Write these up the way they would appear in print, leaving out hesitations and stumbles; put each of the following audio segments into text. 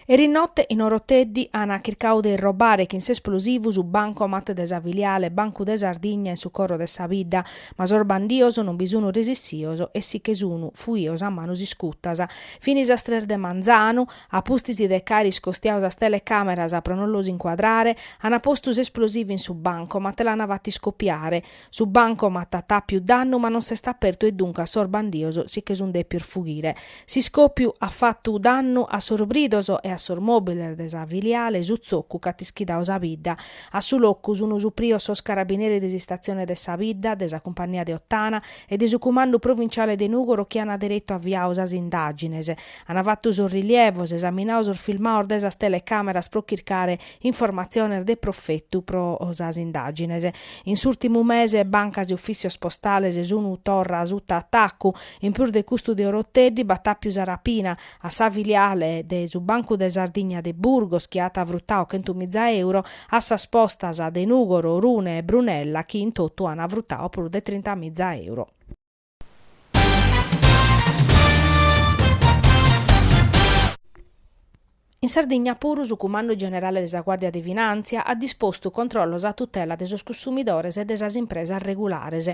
E rinotte in oroteddi ana chircau de robare che in se esplosivu su bancomat de sa Viliale, Banco de Sardigna in su corro de sa Vidda, ma sorbandioso non bisunu resissioso e si che sunu fuios a manus iscuttasa. Finis a strer de manzanu, a pustisi de cari scostiaus a telecameras pro non los inquadrare, ana postus esplosivi in su bancomat l'ana vatti scoppiare. Su bancomat a tappiu dannu ma non se sta aperto e dunque a sorbandioso si che sun de per fughire. Si scoppiu ha fatto dannu a sorbridoso e a sormobile de sa Viliale su zoccu catischidau sa Vidda. A su loccu sunu su prio sos carabinieri de stazione de sa Vidda, de sa compagnia de Ottana e de su comando provinciale de Nugoro che han diretto avviaus as indagines. Han fatto sos rilievos, esaminaus os filmaos de sas telecameras pro chircare informazione de profettu pro sas indagines. In s'ultimu mese bancas e uffizios postales sunu torra sutta attaccu, in pur de custu de oroteddi battappius a rapina a sa Viliale de su Banco de Sardigna de Burgos chiata avruttau 100.000 euro a sa spostas de Nugoro, Rune e Brunella chi in tottu han avruttau pur de 30.000 euro. In Sardegna puru su Comando Generale de sa Guardia di Finanza ha disposto controllos a tutela de sos consumidores e de sas impresas regulares.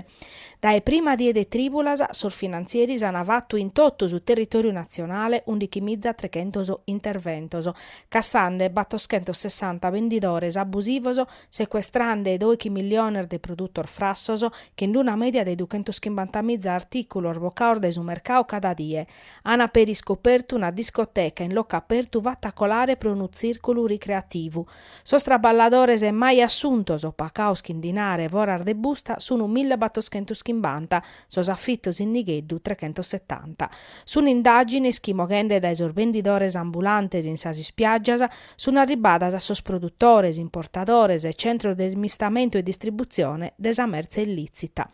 Dae prima die de tribulas, sos finanzieris han avattu in tottu su territorio nazionale 11.300 interventos, cassande 460 vendidores abusivos, sequestrande 2 milioni de produttor frassos che in una media de 250.000 articolor bocaor de su mercao cada die. Han periscoperto una discoteca in loca apertu vatta per un circolo ricreativo. Sos traballadores e mai assuntos o pacaus chindinare vorar de busta sono 1.450, sos affittos in Nigheddu 370. Sono indagini schimoghende dai sos vendidores ambulantes in sas spiaggias, sono arribadas a sos produttores, importadores e centro de smistamento e distribuzione de sa merce illicita.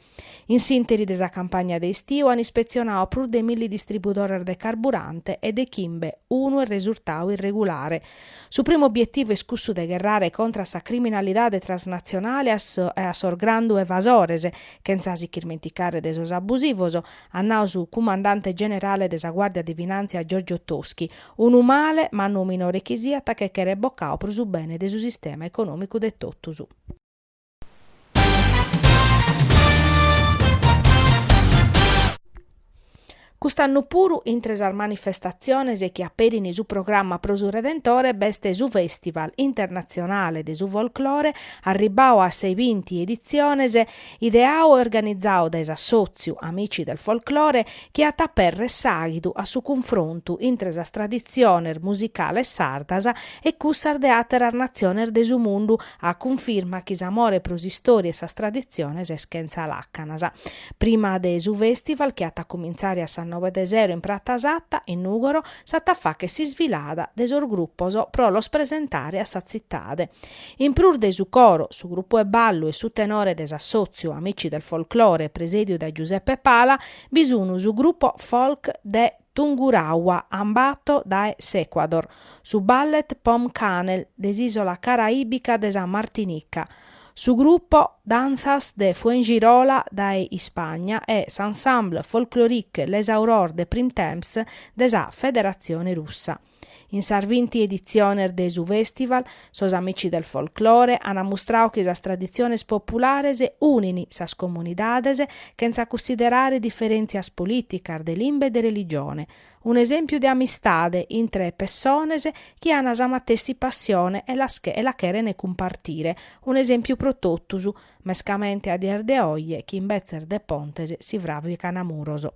In sinteri de sa campagna de istiu han ispezionau pur de 1.000 distribuidores de carburante e de chimbe uno e risultau irregolare. Su primo obiettivo escussu de guerrare contra sa criminalidade transnazionale e a sor grandu evasores, che non si chimenticare de sos abusivos, annau su comandante generale de sa Guardia di Finanza Giorgio Toschi, un umale ma non minore chisiata che chere boccau pro su bene de su sistema economico de tottusu. Quest'anno puru intre sas manifestazioni e che apperini su programma pro su Redentore beste su Festival Internazionale de su Folklore arribau a 620 ediziones ideau e organizzau dai assoziu Amici del Folklore che a tapper sagidu a su confrontu intre sas tradizioner musicale sardas e cussar de atterar nazioner de su mundu a conferma chi s'amore pro storie e sas tradiziones e schenza laccanasa. Prima de su Festival che a cominciare a San 9 de zero in Prattasatta, in Nugoro, s'atta fa che si svilada de sor grupposo pro los presentare a sa zittade. In prur de su coro, su gruppo e ballo e su tenore des assozio Amici del Folklore presedio da Giuseppe Pala, bisunu su gruppo folk de Tungurahua, ambato da Ecuador, su ballet Pom Canel desisola caraibica de San Martinica, su gruppo Danzas de Fuengirola da Spagna e s'ensemble folklorique Les Aurores de Printemps de sa Federazione Russa. In sar 20 edizioner de su festival, sos Amici del Folklore han mostrau che sas tradiziones populares unini sas comunidades senza considerare differenzias politicas de limbe e de religione. Un esempio di amistade intre persones che hanno sa matessi passione e la cherene compartire. Un esempio pro tottusu, mescamente a dier de oie che in bezzer de pontes si vravican amuroso.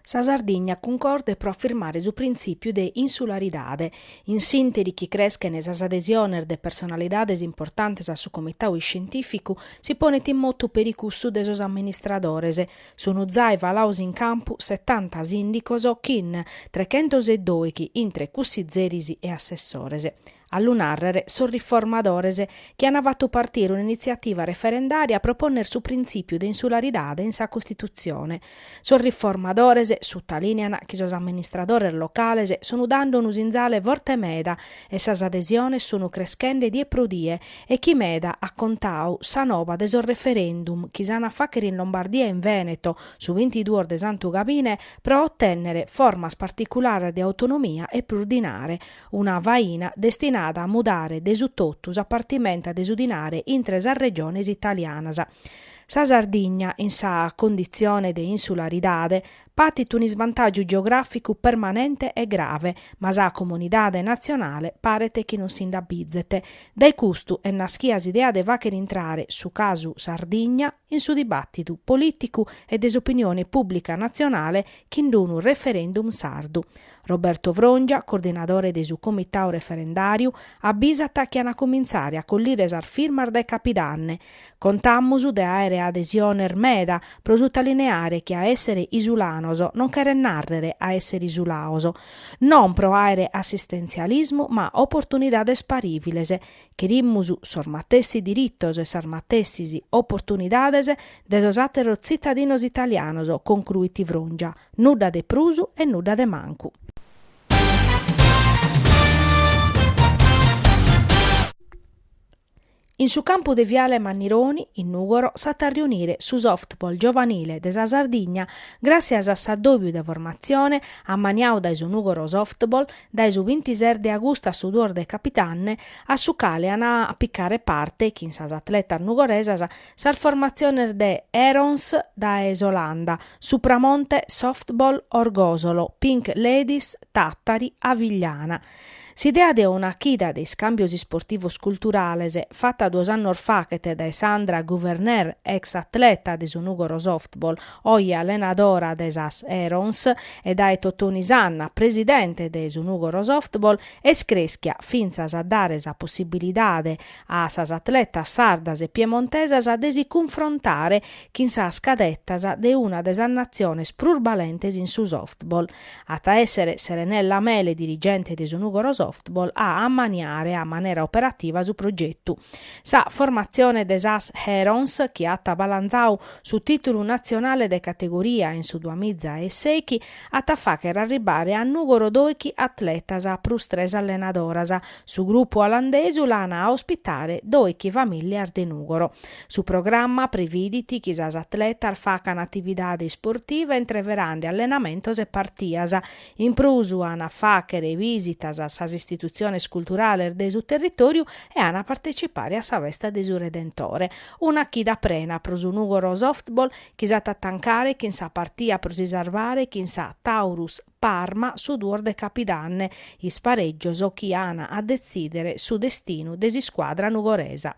Sa Sardigna concorde pro affermare su principio de insularidade, in sinteri chi crescene sas adesioner de personalidades importantes a su comitau scientificu si ponet in motu pericussu de sos amministradores. Sono zai valaus in campu 70 sindicos chin 302 intre cussi zerisi e assessores. all'unarrere sul riformadores che hanno fatto partire un'iniziativa referendaria a proporre su principio di insularidade in sa Costituzione. Sul riformadores sottolineano che i amministratori locali sono dando un'usinzale vorte meda e sas adesioni sono crescendo di prudie e chi meda ha contau sa nova del referendum che s'hanno fatto in Lombardia e in Veneto su 22 de Santu Gabine per ottenere formas particolari di autonomia e prudinare una vaina destinata a mudare desutottus appartimenta desudinare in tre regiones italianas. Sa Sardigna, in sa condizione di insularidade, patit un svantaggio geografico permanente e grave, ma sa comunidade nazionale parete che non si indabizzete. Dai custu e naschias idea de vacher entrare su casu Sardigna in su dibattito politico e desopinione pubblica nazionale che in un referendum sardu. Roberto Vrongia, coordinatore del su comitau referendario, avvisata che hanno cominciare a collire sar firmar dai capidanne. Contammusu de aere adesione ermeda, pro sottolineare che a essere isulanoso non che narrere a essere isulaoso, non pro aere assistenzialismo, ma opportunidades pariviles, che rimmusu sormattessi dirittos e sarmattessi opportunidades de sos atteros cittadinos italianos, concluiti Vrongia, nuda de prusu e nuda de mancu. In su campo de Viale Mannironi, in Nugoro, s'atta a riunire su softball giovanile de sa Sardigna grazie a s'addobbio de formazione ammaniau dai su Nugoro softball dai su 26 de agosto a su duor de capitanne a su cale a piccare parte chi in sas atletas nugoresas sa formazione de Herons da Esolanda, Supramonte softball Orgosolo, Pink Ladies Tattari Avigliana. S'idea de una chida de scambios sportivos culturales fatta 2 anni orfachete da Sandra Guverner, ex atleta de su Nugoro softball, oggi allenadora de sas Herons, e da Totoni Sanna, presidente de su Nugoro softball, escreschia finzas a dare sa possibilidade a sas atletas sardas e piemontesas a desi confrontare chin sas cadettas de una de sas naziones plurbalentes in su softball. Ata essere Serenella Mele, dirigente de su Nugoro softball, a ammaniare a maniera operativa su progetto. Sa formazione de sas Herons, che ha balanzau su titolo nazionale de categoria in su 2006, ha fatto arrivare a Nugoro 2 atletas a plus 3 allenadoras. Su gruppo olandesu l'ana a ospitare 2 famiglie de Nugoro. Su programma previditi che sas atletas facan attività sportive entreverande allenamentos e partias. In prusu ana facere visitas a sas istituzioni culturali de su territorio e hanno partecipare a sa festa de su Redentore. Una chida prena pro su Nugoro softball che sa tattancare chi sa partia pro si salvare chi sa Taurus Parma su duor de capidanne, i spareggios o chi ana a decidere su destino de si squadra nugoresa.